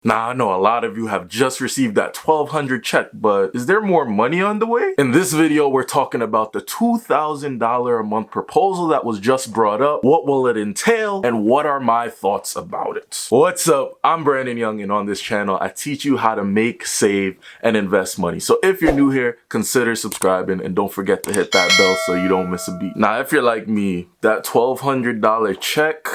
Now, I know a lot of you have just received that $1,200 check, but is there more money on the way? In this video, we're talking about the $2,000 a month proposal that was just brought up. What will it entail? And what are my thoughts about it? What's up? I'm Brandon Young, and on this channel, I teach you how to make, save, and invest money. So if you're new here, consider subscribing and don't forget to hit that bell so you don't miss a beat. Now, if you're like me, that $1,200 check,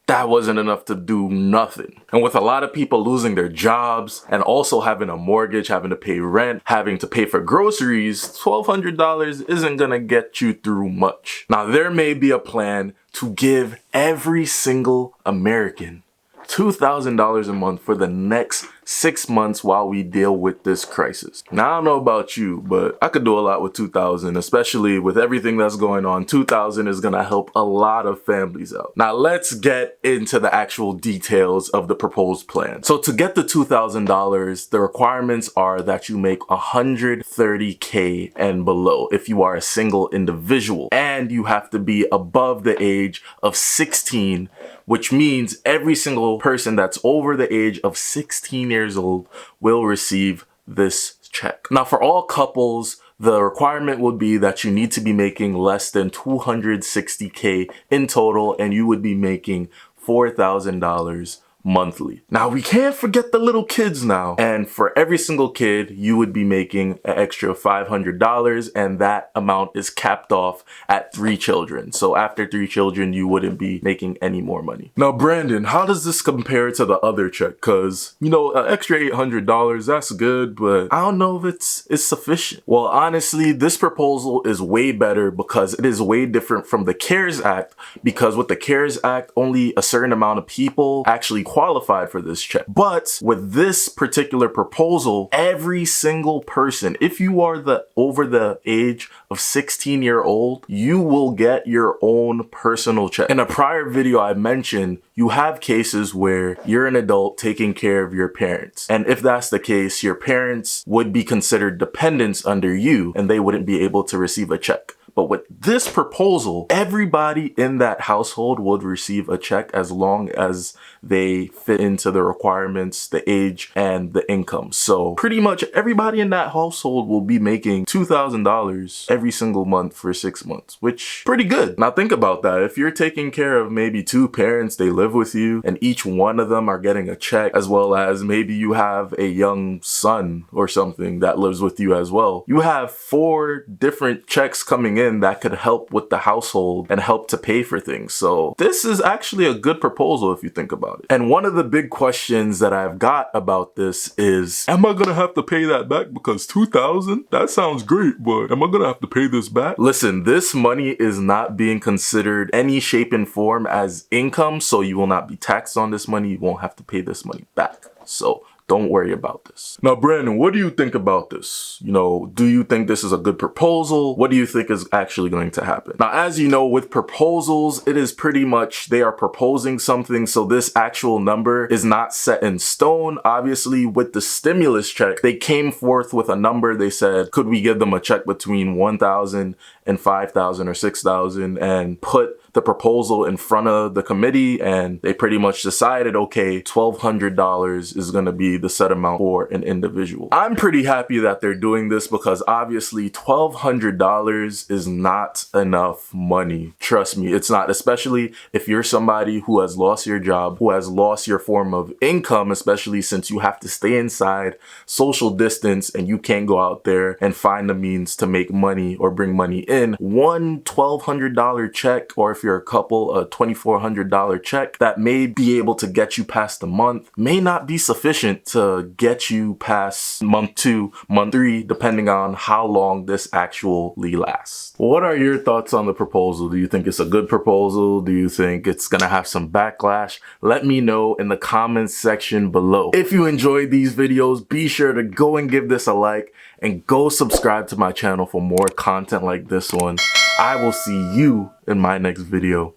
that wasn't enough to do nothing. And with a lot of people losing their jobs and also having a mortgage, having to pay rent, having to pay for groceries, $1,200 isn't gonna get you through much. Now, there may be a plan to give every single American $2,000 a month for the next 6 months while we deal with this crisis. Now, I don't know about you, but I could do a lot with $2,000, especially with everything that's going on. $2,000 is gonna help a lot of families out. Now, let's get into the actual details of the proposed plan. So to get the $2,000, the requirements are that you make $130K and below if you are a single individual, and you have to be above the age of 16, which means every single person that's over the age of 16 years old will receive this check. Now, for all couples, the requirement would be that you need to be making less than $260K in total, and you would be making $4,000 monthly. Now, we can't forget the little kids now. And for every single kid, you would be making an extra $500, and that amount is capped off at 3 children. So after 3 children, you wouldn't be making any more money. Now, Brandon, how does this compare to the other check? Cause, you know, an extra $800, that's good, but I don't know if it's sufficient. Well, honestly, this proposal is way better because it is way different from the CARES Act, because with the CARES Act, only a certain amount of people actually qualified for this check. But with this particular proposal, every single person, if you are over the age of 16-year-old, you will get your own personal check. In a prior video, I mentioned you have cases where you're an adult taking care of your parents. And if that's the case, your parents would be considered dependents under you, and they wouldn't be able to receive a check. But with this proposal, everybody in that household would receive a check as long as they fit into the requirements, the age, and the income. So pretty much everybody in that household will be making $2,000 every single month for 6 months, which pretty good. Now think about that. If you're taking care of maybe 2 parents, they live with you, and each one of them are getting a check, as well as maybe you have a young son or something that lives with you as well. You have 4 different checks coming in that could help with the household and help to pay for things. So this is actually a good proposal if you think about it. And one of the big questions that I've got about this is, am I gonna have to pay that back? Because $2,000, that sounds great, but am I gonna have to pay this back? Listen, this money is not being considered any shape and form as income, so you will not be taxed on this money. You won't have to pay this money back. So don't worry about this. Now, Brandon, what do you think about this? You know, do you think this is a good proposal? What do you think is actually going to happen? Now, as you know, with proposals, it is pretty much they are proposing something, so this actual number is not set in stone. Obviously, with the stimulus check, they came forth with a number. They said, could we give them a check between $1,000 and $5,000 or $6,000, and put the proposal in front of the committee, and they pretty much decided, okay, $1,200 is gonna be the set amount for an individual. I'm pretty happy that they're doing this because obviously $1,200 is not enough money. Trust me, it's not, especially if you're somebody who has lost your job, who has lost your form of income, especially since you have to stay inside, social distance, and you can't go out there and find the means to make money or bring money in. One $1,200 check, or if you're a couple, a $2,400 check that may be able to get you past the month, may not be sufficient to get you past month 2, month 3, depending on how long this actually lasts. What are your thoughts on the proposal? Do you think it's a good proposal? Do you think it's gonna have some backlash? Let me know in the comments section below. If you enjoyed these videos, be sure to go and give this a like, and go subscribe to my channel for more content like this one. I will see you in my next video.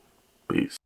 Peace.